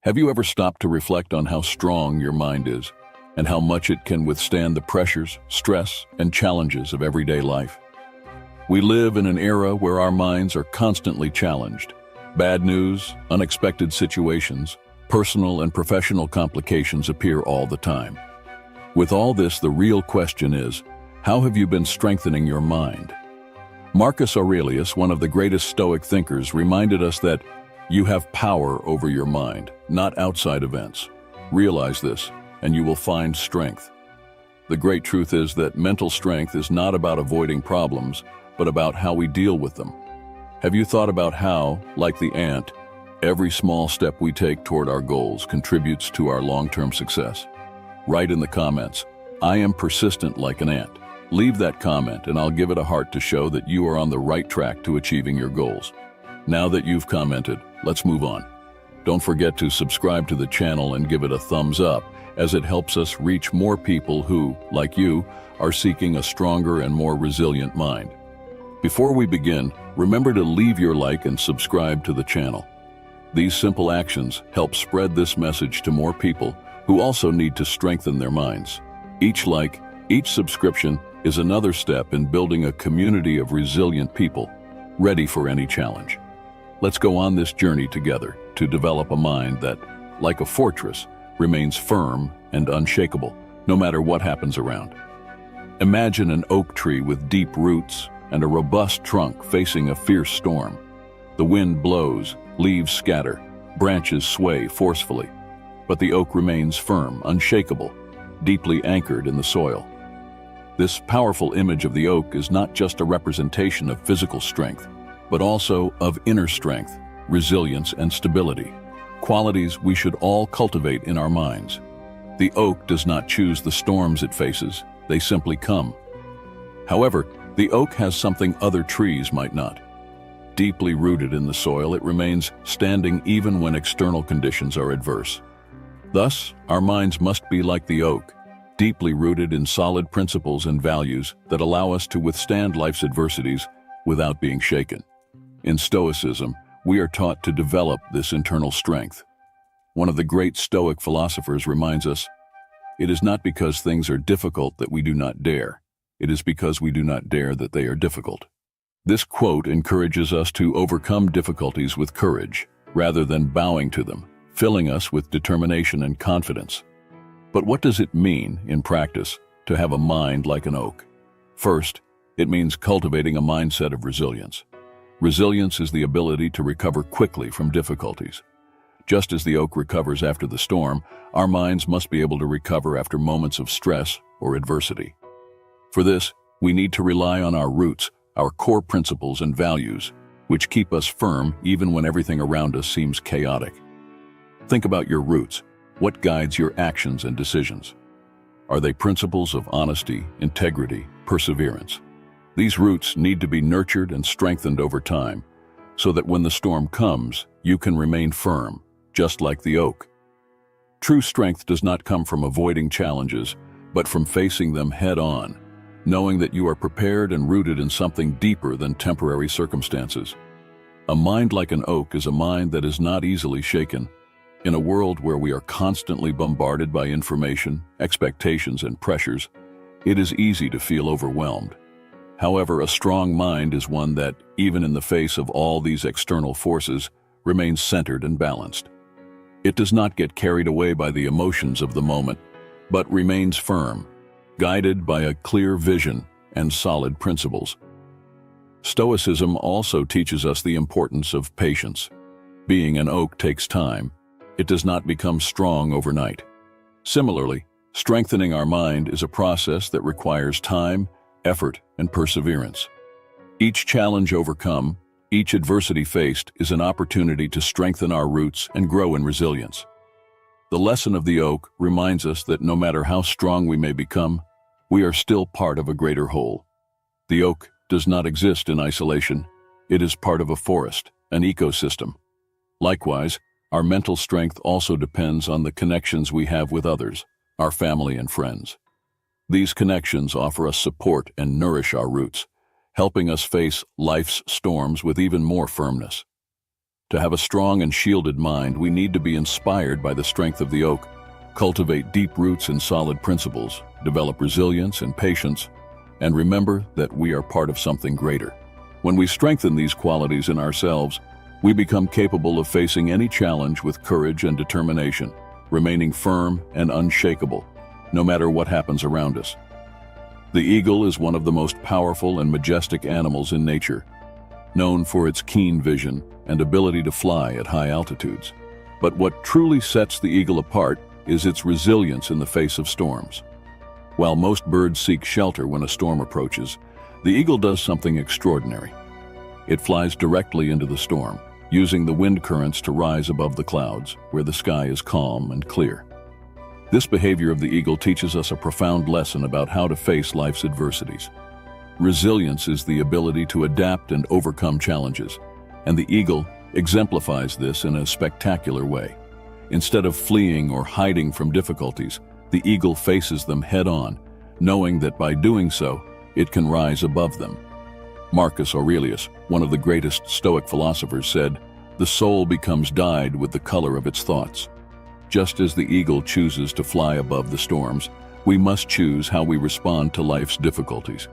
Have you ever stopped to reflect on how strong your mind is and how much it can withstand the pressures, stress, and challenges of everyday life? We live in an era where our minds are constantly challenged. Bad news, unexpected situations, personal and professional complications appear all the time. With all this, the real question is, how have you been strengthening your mind? Marcus Aurelius, one of the greatest Stoic thinkers, reminded us that you have power over your mind, not outside events. Realize this, and you will find strength. The great truth is that mental strength is not about avoiding problems, but about how we deal with them. Have you thought about how, like the ant, every small step we take toward our goals contributes to our long-term success? Write in the comments, "I am persistent like an ant." Leave that comment and I'll give it a heart to show that you are on the right track to achieving your goals. Now that you've commented, let's move on. Don't forget to subscribe to the channel and give it a thumbs up, as it helps us reach more people who, like you, are seeking a stronger and more resilient mind. Before we begin, remember to leave your like and subscribe to the channel. These simple actions help spread this message to more people who also need to strengthen their minds. Each like, each subscription is another step in building a community of resilient people, ready for any challenge. Let's go on this journey together to develop a mind that, like a fortress, remains firm and unshakable, no matter what happens around. Imagine an oak tree with deep roots and a robust trunk facing a fierce storm. The wind blows, leaves scatter, branches sway forcefully, but the oak remains firm, unshakable, deeply anchored in the soil. This powerful image of the oak is not just a representation of physical strength, but also of inner strength, resilience, and stability, qualities we should all cultivate in our minds. The oak does not choose the storms it faces, they simply come. However, the oak has something other trees might not. Deeply rooted in the soil, it remains standing even when external conditions are adverse. Thus, our minds must be like the oak, deeply rooted in solid principles and values that allow us to withstand life's adversities without being shaken. In Stoicism, we are taught to develop this internal strength. One of the great Stoic philosophers reminds us, "It is not because things are difficult that we do not dare. It is because we do not dare that they are difficult." This quote encourages us to overcome difficulties with courage, rather than bowing to them, filling us with determination and confidence. But what does it mean, in practice, to have a mind like an oak? First, it means cultivating a mindset of resilience. Resilience is the ability to recover quickly from difficulties. Just as the oak recovers after the storm, our minds must be able to recover after moments of stress or adversity. For this, we need to rely on our roots, our core principles and values, which keep us firm even when everything around us seems chaotic. Think about your roots. What guides your actions and decisions? Are they principles of honesty, integrity, perseverance? These roots need to be nurtured and strengthened over time, so that when the storm comes, you can remain firm, just like the oak. True strength does not come from avoiding challenges, but from facing them head-on, knowing that you are prepared and rooted in something deeper than temporary circumstances. A mind like an oak is a mind that is not easily shaken. In a world where we are constantly bombarded by information, expectations, and pressures, it is easy to feel overwhelmed. However, a strong mind is one that, even in the face of all these external forces, remains centered and balanced. It does not get carried away by the emotions of the moment, but remains firm, guided by a clear vision and solid principles. Stoicism also teaches us the importance of patience. Being an oak takes time. It does not become strong overnight. Similarly, strengthening our mind is a process that requires time, effort, and perseverance. Each challenge overcome, each adversity faced is an opportunity to strengthen our roots and grow in resilience. The lesson of the oak reminds us that no matter how strong we may become, we are still part of a greater whole. The oak does not exist in isolation. It is part of a forest, an ecosystem. Likewise, our mental strength also depends on the connections we have with others, our family and friends. These connections offer us support and nourish our roots, helping us face life's storms with even more firmness. To have a strong and shielded mind, we need to be inspired by the strength of the oak, cultivate deep roots in solid principles, develop resilience and patience, and remember that we are part of something greater. When we strengthen these qualities in ourselves, we become capable of facing any challenge with courage and determination, remaining firm and unshakable, no matter what happens around us. The eagle is one of the most powerful and majestic animals in nature, known for its keen vision and ability to fly at high altitudes. But what truly sets the eagle apart is its resilience in the face of storms. While most birds seek shelter when a storm approaches, the eagle does something extraordinary. It flies directly into the storm, using the wind currents to rise above the clouds, where the sky is calm and clear. This behavior of the eagle teaches us a profound lesson about how to face life's adversities. Resilience is the ability to adapt and overcome challenges, and the eagle exemplifies this in a spectacular way. Instead of fleeing or hiding from difficulties, the eagle faces them head-on, knowing that by doing so, it can rise above them. Marcus Aurelius, one of the greatest Stoic philosophers, said, "The soul becomes dyed with the color of its thoughts." Just as the eagle chooses to fly above the storms, we must choose how we respond to life's difficulties.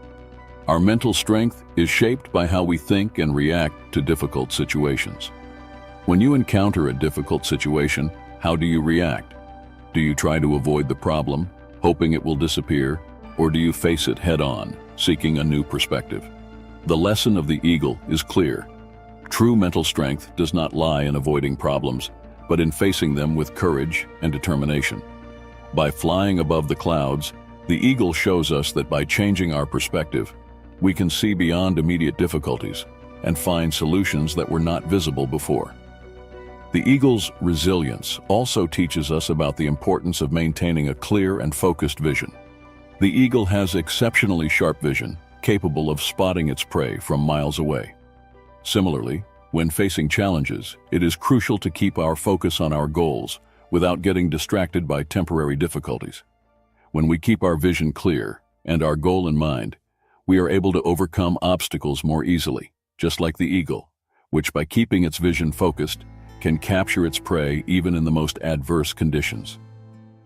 Our mental strength is shaped by how we think and react to difficult situations. When you encounter a difficult situation, how do you react? Do you try to avoid the problem, hoping it will disappear, or do you face it head-on, seeking a new perspective? The lesson of the eagle is clear. True mental strength does not lie in avoiding problems, but in facing them with courage and determination. By flying above the clouds, the eagle shows us that by changing our perspective, we can see beyond immediate difficulties and find solutions that were not visible before. The eagle's resilience also teaches us about the importance of maintaining a clear and focused vision. The eagle has exceptionally sharp vision, capable of spotting its prey from miles away. Similarly, when facing challenges, it is crucial to keep our focus on our goals without getting distracted by temporary difficulties. When we keep our vision clear and our goal in mind, we are able to overcome obstacles more easily, just like the eagle, which by keeping its vision focused, can capture its prey even in the most adverse conditions.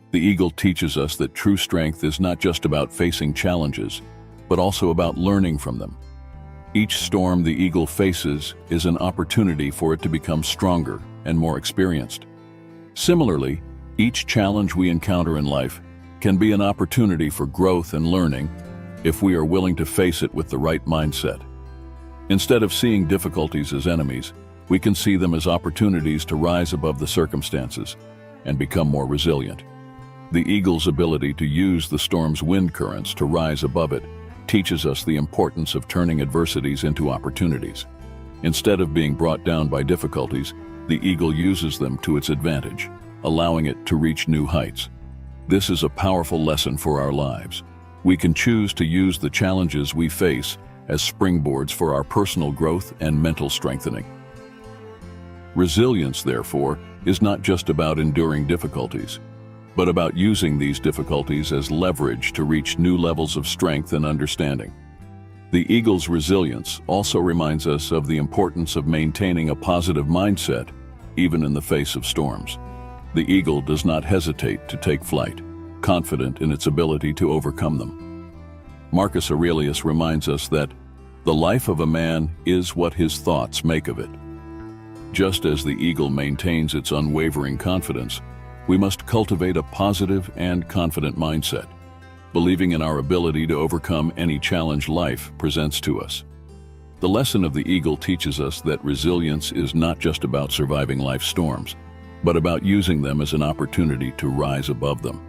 The eagle teaches us that true strength is not just about facing challenges, but also about learning from them. Each storm the eagle faces is an opportunity for it to become stronger and more experienced. Similarly, each challenge we encounter in life can be an opportunity for growth and learning if we are willing to face it with the right mindset. Instead of seeing difficulties as enemies, we can see them as opportunities to rise above the circumstances and become more resilient. The eagle's ability to use the storm's wind currents to rise above it teaches us the importance of turning adversities into opportunities. Instead of being brought down by difficulties, the eagle uses them to its advantage, allowing it to reach new heights. This is a powerful lesson for our lives. We can choose to use the challenges we face as springboards for our personal growth and mental strengthening. Resilience, therefore, is not just about enduring difficulties, but about using these difficulties as leverage to reach new levels of strength and understanding. The eagle's resilience also reminds us of the importance of maintaining a positive mindset, even in the face of storms. The eagle does not hesitate to take flight, confident in its ability to overcome them. Marcus Aurelius reminds us that the life of a man is what his thoughts make of it. Just as the eagle maintains its unwavering confidence, we must cultivate a positive and confident mindset, believing in our ability to overcome any challenge life presents to us. The lesson of the eagle teaches us that resilience is not just about surviving life's storms, but about using them as an opportunity to rise above them.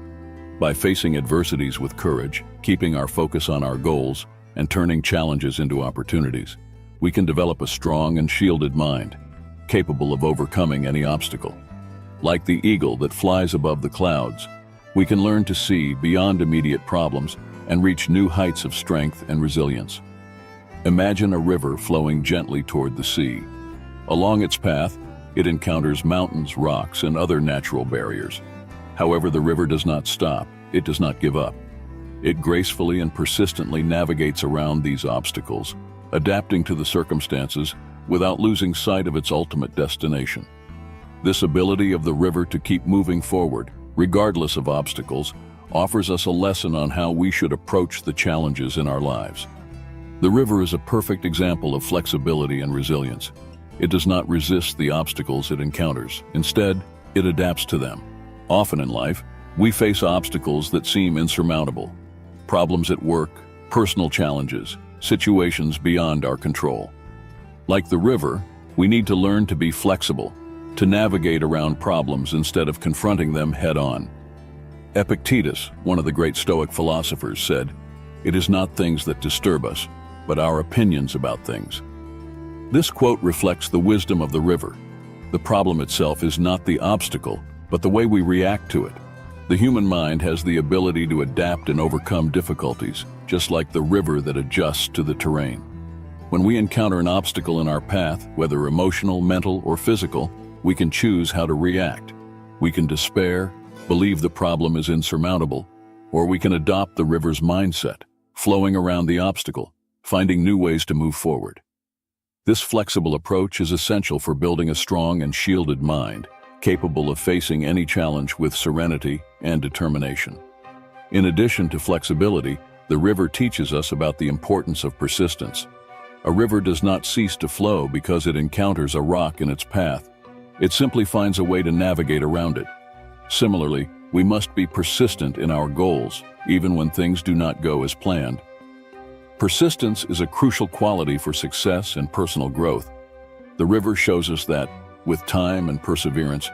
By facing adversities with courage, keeping our focus on our goals, and turning challenges into opportunities, we can develop a strong and shielded mind, capable of overcoming any obstacle. Like the eagle that flies above the clouds, we can learn to see beyond immediate problems and reach new heights of strength and resilience. Imagine a river flowing gently toward the sea. Along its path, it encounters mountains, rocks, and other natural barriers. However, the river does not stop. It does not give up. It gracefully and persistently navigates around these obstacles, adapting to the circumstances without losing sight of its ultimate destination. This ability of the river to keep moving forward, regardless of obstacles, offers us a lesson on how we should approach the challenges in our lives. The river is a perfect example of flexibility and resilience. It does not resist the obstacles it encounters. Instead, it adapts to them. Often in life, we face obstacles that seem insurmountable. Problems at work, personal challenges, situations beyond our control. Like the river, we need to learn to be flexible, to navigate around problems instead of confronting them head-on. Epictetus, one of the great Stoic philosophers, said, "It is not things that disturb us, but our opinions about things." This quote reflects the wisdom of the river. The problem itself is not the obstacle, but the way we react to it. The human mind has the ability to adapt and overcome difficulties, just like the river that adjusts to the terrain. When we encounter an obstacle in our path, whether emotional, mental, or physical, we can choose how to react. We can despair, believe the problem is insurmountable, or we can adopt the river's mindset, flowing around the obstacle, finding new ways to move forward. This flexible approach is essential for building a strong and shielded mind, capable of facing any challenge with serenity and determination. In addition to flexibility, the river teaches us about the importance of persistence. A river does not cease to flow because it encounters a rock in its path. It simply finds a way to navigate around it. Similarly, we must be persistent in our goals, even when things do not go as planned. Persistence is a crucial quality for success and personal growth. The river shows us that, with time and perseverance,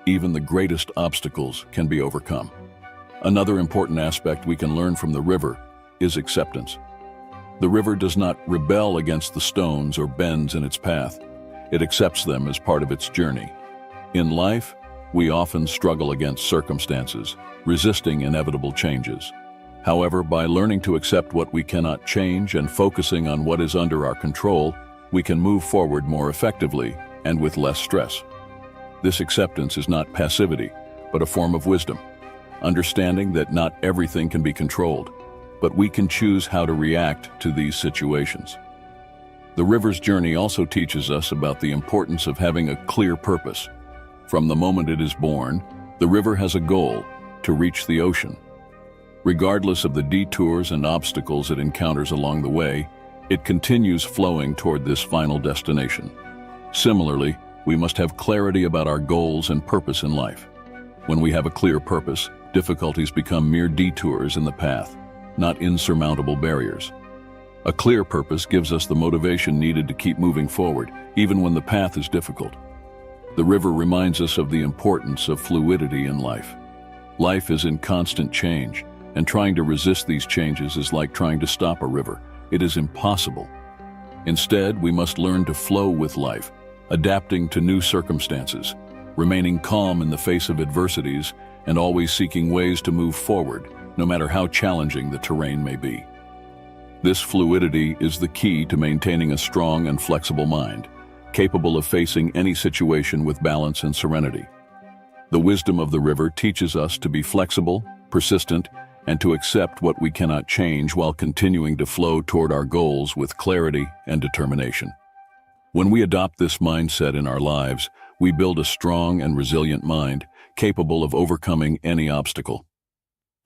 even the greatest obstacles can be overcome. Another important aspect we can learn from the river is acceptance. The river does not rebel against the stones or bends in its path. It accepts them as part of its journey. In life, we often struggle against circumstances, resisting inevitable changes. However, by learning to accept what we cannot change and focusing on what is under our control, we can move forward more effectively and with less stress. This acceptance is not passivity, but a form of wisdom, understanding that not everything can be controlled, but we can choose how to react to these situations. The river's journey also teaches us about the importance of having a clear purpose. From the moment it is born, the river has a goal: to reach the ocean. Regardless of the detours and obstacles it encounters along the way, it continues flowing toward this final destination. Similarly, we must have clarity about our goals and purpose in life. When we have a clear purpose, difficulties become mere detours in the path, not insurmountable barriers. A clear purpose gives us the motivation needed to keep moving forward, even when the path is difficult. The river reminds us of the importance of fluidity in life. Life is in constant change, and trying to resist these changes is like trying to stop a river. It is impossible. Instead, we must learn to flow with life, adapting to new circumstances, remaining calm in the face of adversities, and always seeking ways to move forward, no matter how challenging the terrain may be. This fluidity is the key to maintaining a strong and flexible mind, capable of facing any situation with balance and serenity. The wisdom of the river teaches us to be flexible, persistent, and to accept what we cannot change while continuing to flow toward our goals with clarity and determination. When we adopt this mindset in our lives, we build a strong and resilient mind, capable of overcoming any obstacle.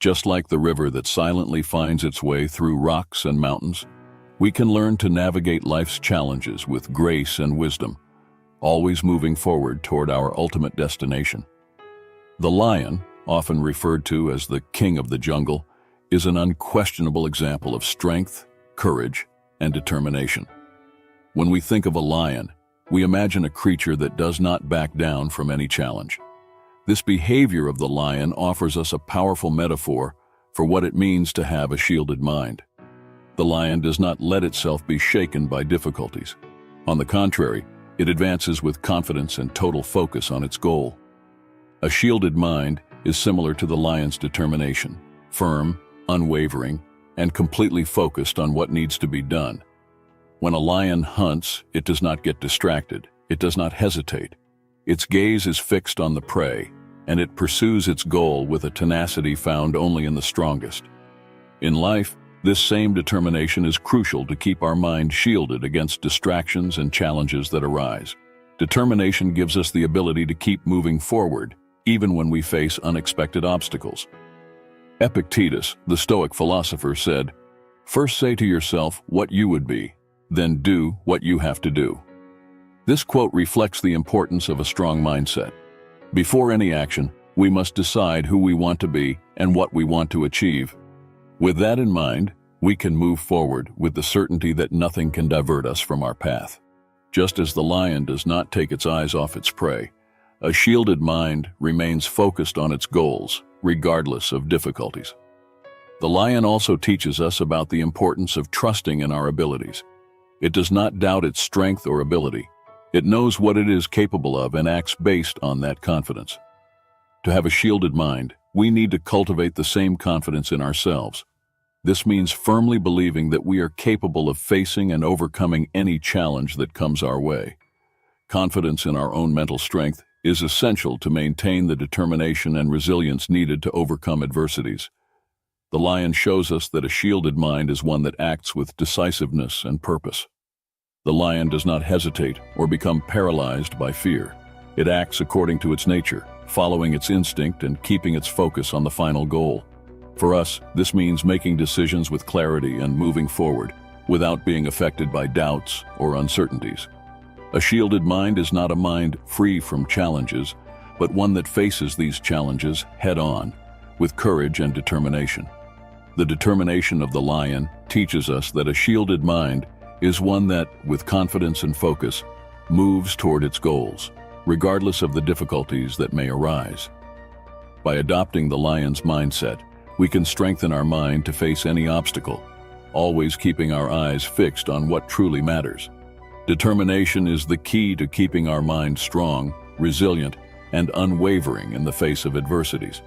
Just like the river that silently finds its way through rocks and mountains, we can learn to navigate life's challenges with grace and wisdom, always moving forward toward our ultimate destination. The lion, often referred to as the king of the jungle, is an unquestionable example of strength, courage, and determination. When we think of a lion, we imagine a creature that does not back down from any challenge. This behavior of the lion offers us a powerful metaphor for what it means to have a shielded mind. The lion does not let itself be shaken by difficulties. On the contrary, it advances with confidence and total focus on its goal. A shielded mind is similar to the lion's determination, firm, unwavering, and completely focused on what needs to be done. When a lion hunts, it does not get distracted. It does not hesitate. Its gaze is fixed on the prey, and it pursues its goal with a tenacity found only in the strongest. In life, This same determination is crucial to keep our mind shielded against distractions and challenges that arise. Determination gives us the ability to keep moving forward, even when we face unexpected obstacles. Epictetus, the Stoic philosopher, said, "First say to yourself what you would be, then do what you have to do." This quote reflects the importance of a strong mindset. Before any action, we must decide who we want to be and what we want to achieve. With that in mind, we can move forward with the certainty that nothing can divert us from our path. Just as the lion does not take its eyes off its prey, a shielded mind remains focused on its goals, regardless of difficulties. The lion also teaches us about the importance of trusting in our abilities. It does not doubt its strength or ability. It knows what it is capable of and acts based on that confidence. To have a shielded mind, we need to cultivate the same confidence in ourselves. This means firmly believing that we are capable of facing and overcoming any challenge that comes our way. Confidence in our own mental strength is essential to maintain the determination and resilience needed to overcome adversities. The lion shows us that a shielded mind is one that acts with decisiveness and purpose. The lion does not hesitate or become paralyzed by fear. It acts according to its nature, following its instinct and keeping its focus on the final goal. For us, this means making decisions with clarity and moving forward, without being affected by doubts or uncertainties. A shielded mind is not a mind free from challenges, but one that faces these challenges head-on, with courage and determination. The determination of the lion teaches us that a shielded mind is one that, with confidence and focus, moves toward its goals, regardless of the difficulties that may arise. By adopting the lion's mindset, we can strengthen our mind to face any obstacle, always keeping our eyes fixed on what truly matters. Determination is the key to keeping our mind strong, resilient, and unwavering in the face of adversities.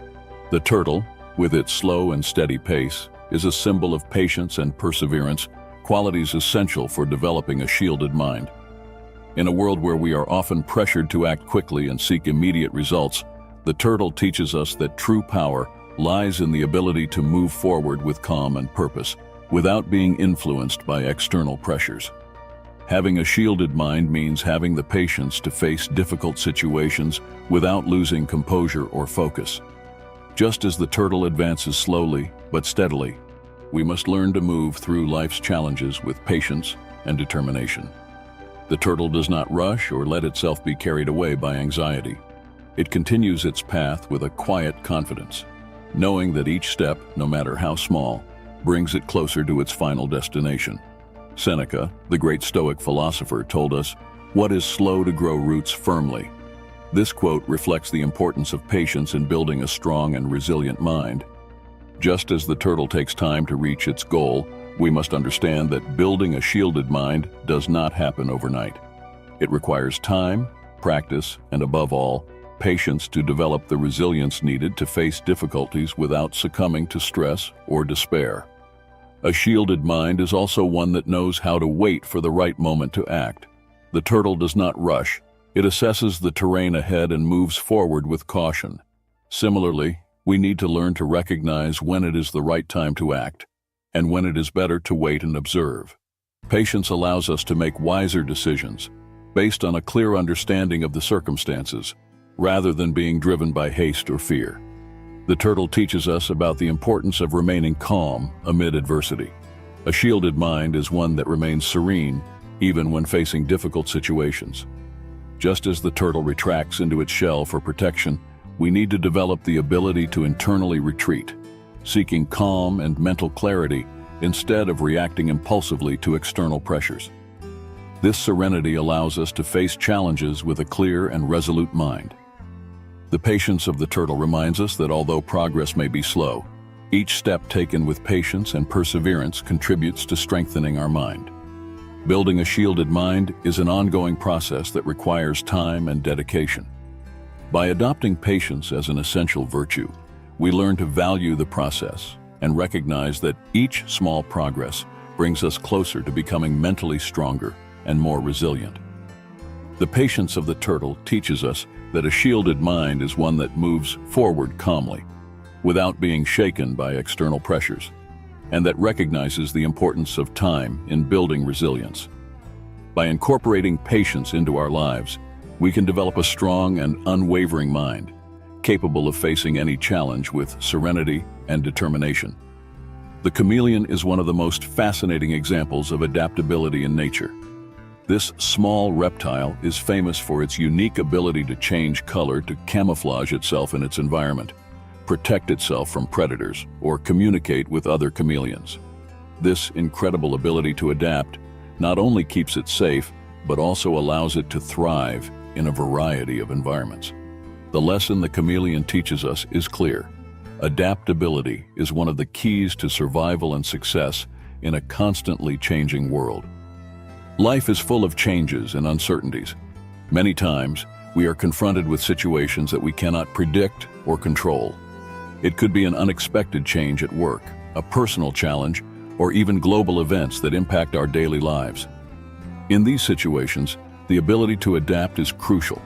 The turtle, with its slow and steady pace, is a symbol of patience and perseverance, qualities essential for developing a shielded mind. In a world where we are often pressured to act quickly and seek immediate results, the turtle teaches us that true power lies in the ability to move forward with calm and purpose, without being influenced by external pressures. Having a shielded mind means having the patience to face difficult situations without losing composure or focus. Just as the turtle advances slowly but steadily, we must learn to move through life's challenges with patience and determination. The turtle does not rush or let itself be carried away by anxiety. It continues its path with a quiet confidence, knowing that each step, no matter how small, brings it closer to its final destination. Seneca, the great Stoic philosopher, told us, "What is slow to grow roots firmly." This quote reflects the importance of patience in building a strong and resilient mind. Just as the turtle takes time to reach its goal, we must understand that building a shielded mind does not happen overnight. It requires time, practice, and above all, patience to develop the resilience needed to face difficulties without succumbing to stress or despair. A shielded mind is also one that knows how to wait for the right moment to act. The turtle does not rush. It assesses the terrain ahead and moves forward with caution. Similarly, we need to learn to recognize when it is the right time to act, and when it is better to wait and observe. Patience allows us to make wiser decisions, based on a clear understanding of the circumstances, rather than being driven by haste or fear. The turtle teaches us about the importance of remaining calm amid adversity. A shielded mind is one that remains serene, even when facing difficult situations. Just as the turtle retracts into its shell for protection, we need to develop the ability to internally retreat, seeking calm and mental clarity instead of reacting impulsively to external pressures. This serenity allows us to face challenges with a clear and resolute mind. The patience of the turtle reminds us that although progress may be slow, each step taken with patience and perseverance contributes to strengthening our mind. Building a shielded mind is an ongoing process that requires time and dedication. By adopting patience as an essential virtue, we learn to value the process and recognize that each small progress brings us closer to becoming mentally stronger and more resilient. The patience of the turtle teaches us that a shielded mind is one that moves forward calmly, without being shaken by external pressures. and that recognizes the importance of time in building resilience. By incorporating patience into our lives, we can develop a strong and unwavering mind, capable of facing any challenge with serenity and determination. The chameleon is one of the most fascinating examples of adaptability in nature. This small reptile is famous for its unique ability to change color to camouflage itself in its environment, protect itself from predators, or communicate with other chameleons. This incredible ability to adapt not only keeps it safe, but also allows it to thrive in a variety of environments. The lesson the chameleon teaches us is clear. Adaptability is one of the keys to survival and success in a constantly changing world. Life is full of changes and uncertainties. Many times, we are confronted with situations that we cannot predict or control. It could be an unexpected change at work, a personal challenge, or even global events that impact our daily lives. In these situations, the ability to adapt is crucial.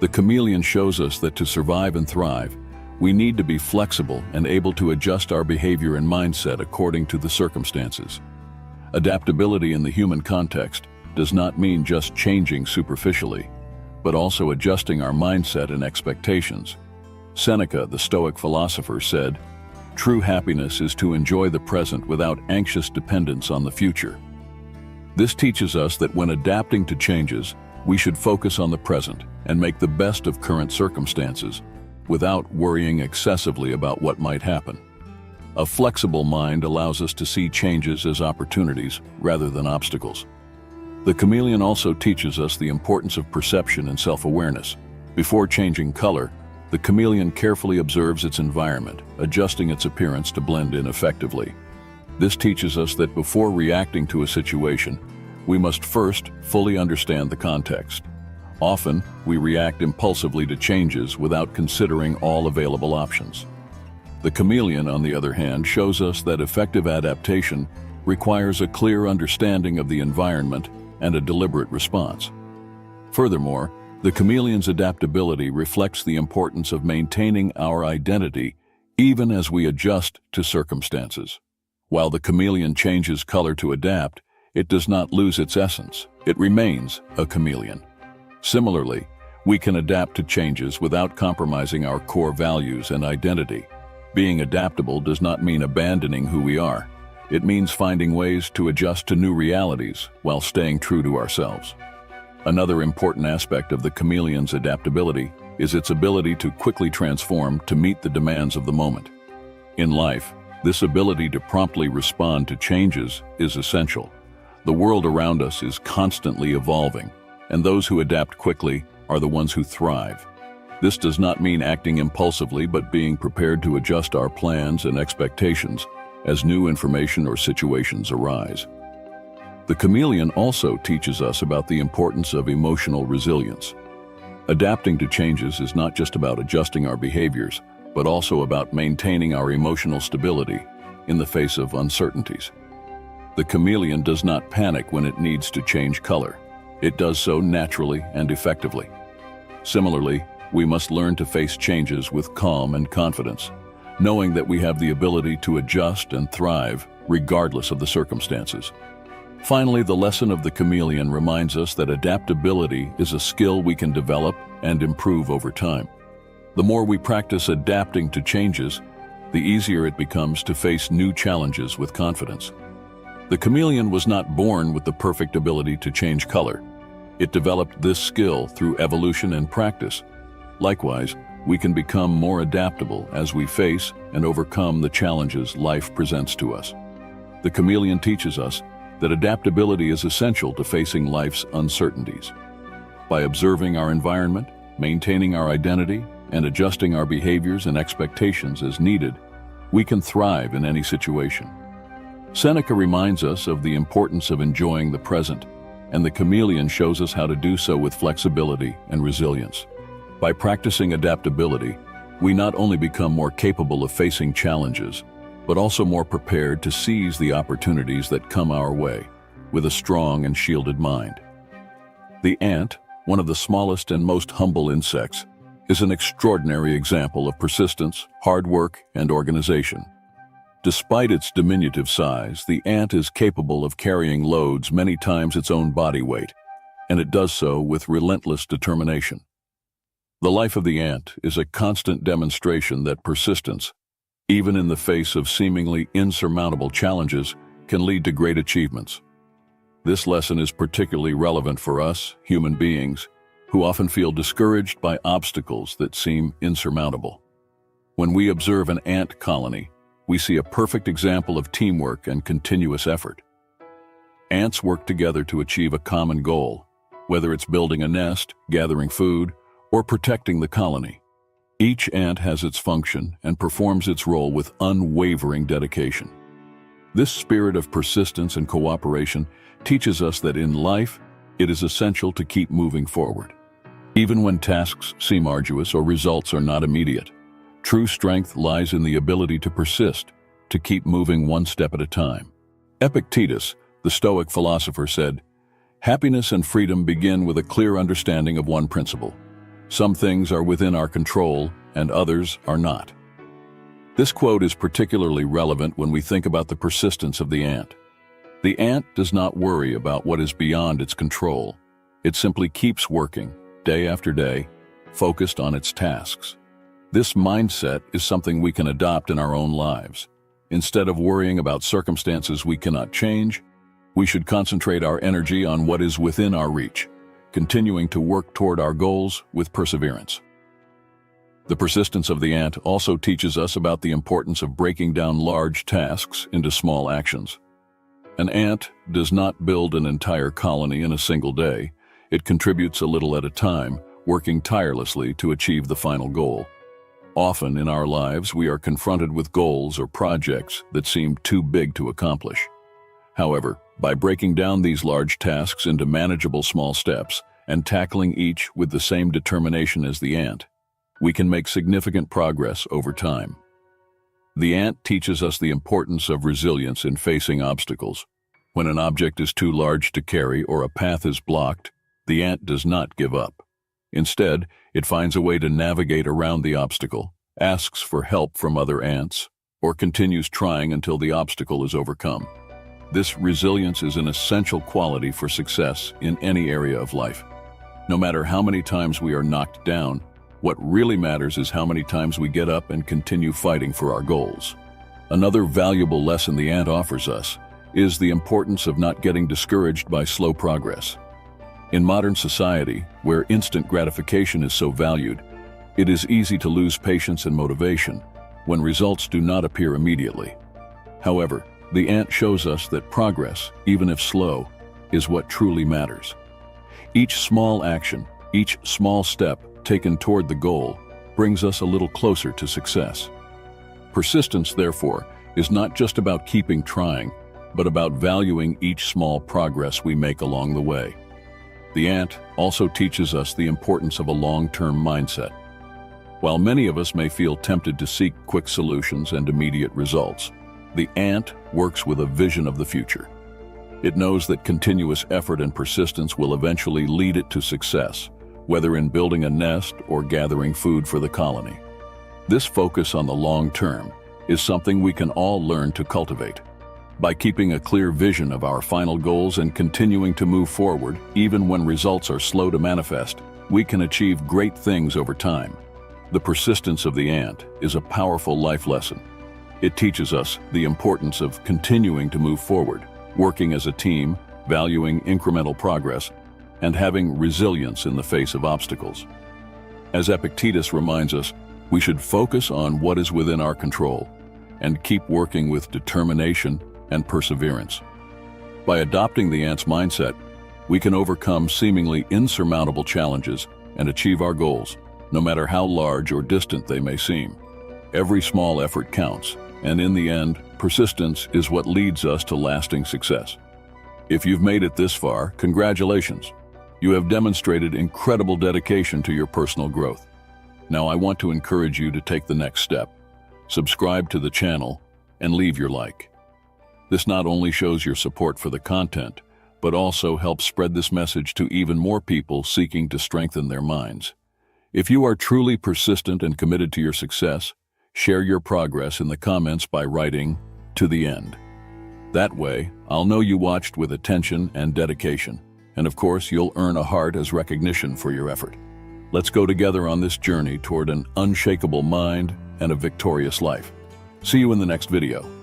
The chameleon shows us that to survive and thrive, we need to be flexible and able to adjust our behavior and mindset according to the circumstances. Adaptability in the human context does not mean just changing superficially, but also adjusting our mindset and expectations. Seneca, the Stoic philosopher, said, "True happiness is to enjoy the present without anxious dependence on the future." This teaches us that when adapting to changes, we should focus on the present and make the best of current circumstances without worrying excessively about what might happen. A flexible mind allows us to see changes as opportunities rather than obstacles. The chameleon also teaches us the importance of perception and self-awareness. Before changing color, the chameleon carefully observes its environment, adjusting its appearance to blend in effectively. This teaches us that before reacting to a situation, we must first fully understand the context. Often, we react impulsively to changes without considering all available options. The chameleon, on the other hand, shows us that effective adaptation requires a clear understanding of the environment and a deliberate response. Furthermore, the chameleon's adaptability reflects the importance of maintaining our identity even as we adjust to circumstances. While the chameleon changes color to adapt, it does not lose its essence. It remains a chameleon. Similarly, we can adapt to changes without compromising our core values and identity. Being adaptable does not mean abandoning who we are. It means finding ways to adjust to new realities while staying true to ourselves. Another important aspect of the chameleon's adaptability is its ability to quickly transform to meet the demands of the moment. In life, this ability to promptly respond to changes is essential. The world around us is constantly evolving, and those who adapt quickly are the ones who thrive. This does not mean acting impulsively, but being prepared to adjust our plans and expectations as new information or situations arise. The chameleon also teaches us about the importance of emotional resilience. Adapting to changes is not just about adjusting our behaviors, but also about maintaining our emotional stability in the face of uncertainties. The chameleon does not panic when it needs to change color. It does so naturally and effectively. Similarly, we must learn to face changes with calm and confidence, knowing that we have the ability to adjust and thrive regardless of the circumstances. Finally, the lesson of the chameleon reminds us that adaptability is a skill we can develop and improve over time. The more we practice adapting to changes, the easier it becomes to face new challenges with confidence. The chameleon was not born with the perfect ability to change color. It developed this skill through evolution and practice. Likewise, we can become more adaptable as we face and overcome the challenges life presents to us. The chameleon teaches us that adaptability is essential to facing life's uncertainties. By observing our environment, maintaining our identity, and adjusting our behaviors and expectations as needed, we can thrive in any situation. Seneca reminds us of the importance of enjoying the present, and the chameleon shows us how to do so with flexibility and resilience. By practicing adaptability, we not only become more capable of facing challenges, but also more prepared to seize the opportunities that come our way with a strong and shielded mind. The ant, one of the smallest and most humble insects, is an extraordinary example of persistence, hard work, and organization. Despite its diminutive size, the ant is capable of carrying loads many times its own body weight, and it does so with relentless determination. The life of the ant is a constant demonstration that persistence, even in the face of seemingly insurmountable challenges, can lead to great achievements. This lesson is particularly relevant for us, human beings, who often feel discouraged by obstacles that seem insurmountable. When we observe an ant colony, we see a perfect example of teamwork and continuous effort. Ants work together to achieve a common goal, whether it's building a nest, gathering food, or protecting the colony. Each ant has its function and performs its role with unwavering dedication. This spirit of persistence and cooperation teaches us that in life, it is essential to keep moving forward. Even when tasks seem arduous or results are not immediate, true strength lies in the ability to persist, to keep moving one step at a time. Epictetus, the Stoic philosopher, said, "Happiness and freedom begin with a clear understanding of one principle. Some things are within our control and others are not." This quote is particularly relevant when we think about the persistence of the ant. The ant does not worry about what is beyond its control. It simply keeps working, day after day, focused on its tasks. This mindset is something we can adopt in our own lives. Instead of worrying about circumstances we cannot change, we should concentrate our energy on what is within our reach, continuing to work toward our goals with perseverance. The persistence of the ant also teaches us about the importance of breaking down large tasks into small actions. An ant does not build an entire colony in a single day. It contributes a little at a time, working tirelessly to achieve the final goal. Often in our lives, we are confronted with goals or projects that seem too big to accomplish. However, by breaking down these large tasks into manageable small steps and tackling each with the same determination as the ant, we can make significant progress over time. The ant teaches us the importance of resilience in facing obstacles. When an object is too large to carry or a path is blocked, the ant does not give up. Instead, it finds a way to navigate around the obstacle, asks for help from other ants, or continues trying until the obstacle is overcome. This resilience is an essential quality for success in any area of life. No matter how many times we are knocked down, what really matters is how many times we get up and continue fighting for our goals. Another valuable lesson the ant offers us is the importance of not getting discouraged by slow progress. In modern society, where instant gratification is so valued, it is easy to lose patience and motivation when results do not appear immediately. However, the ant shows us that progress, even if slow, is what truly matters. Each small action, each small step taken toward the goal brings us a little closer to success. Persistence, therefore, is not just about keeping trying, but about valuing each small progress we make along the way. The ant also teaches us the importance of a long-term mindset. While many of us may feel tempted to seek quick solutions and immediate results, the ant works with a vision of the future. It knows that continuous effort and persistence will eventually lead it to success, whether in building a nest or gathering food for the colony. This focus on the long term is something we can all learn to cultivate. By keeping a clear vision of our final goals and continuing to move forward, even when results are slow to manifest, we can achieve great things over time. The persistence of the ant is a powerful life lesson. It teaches us the importance of continuing to move forward, working as a team, valuing incremental progress, and having resilience in the face of obstacles. As Epictetus reminds us, we should focus on what is within our control and keep working with determination and perseverance. By adopting the ant's mindset, we can overcome seemingly insurmountable challenges and achieve our goals, no matter how large or distant they may seem. Every small effort counts, and in the end, persistence is what leads us to lasting success. If you've made it this far, congratulations. You have demonstrated incredible dedication to your personal growth. Now I want to encourage you to take the next step. Subscribe to the channel and leave your like. This not only shows your support for the content, but also helps spread this message to even more people seeking to strengthen their minds. If you are truly persistent and committed to your success, share your progress in the comments by writing, to the end. That way, I'll know you watched with attention and dedication. And of course, you'll earn a heart as recognition for your effort. Let's go together on this journey toward an unshakable mind and a victorious life. See you in the next video.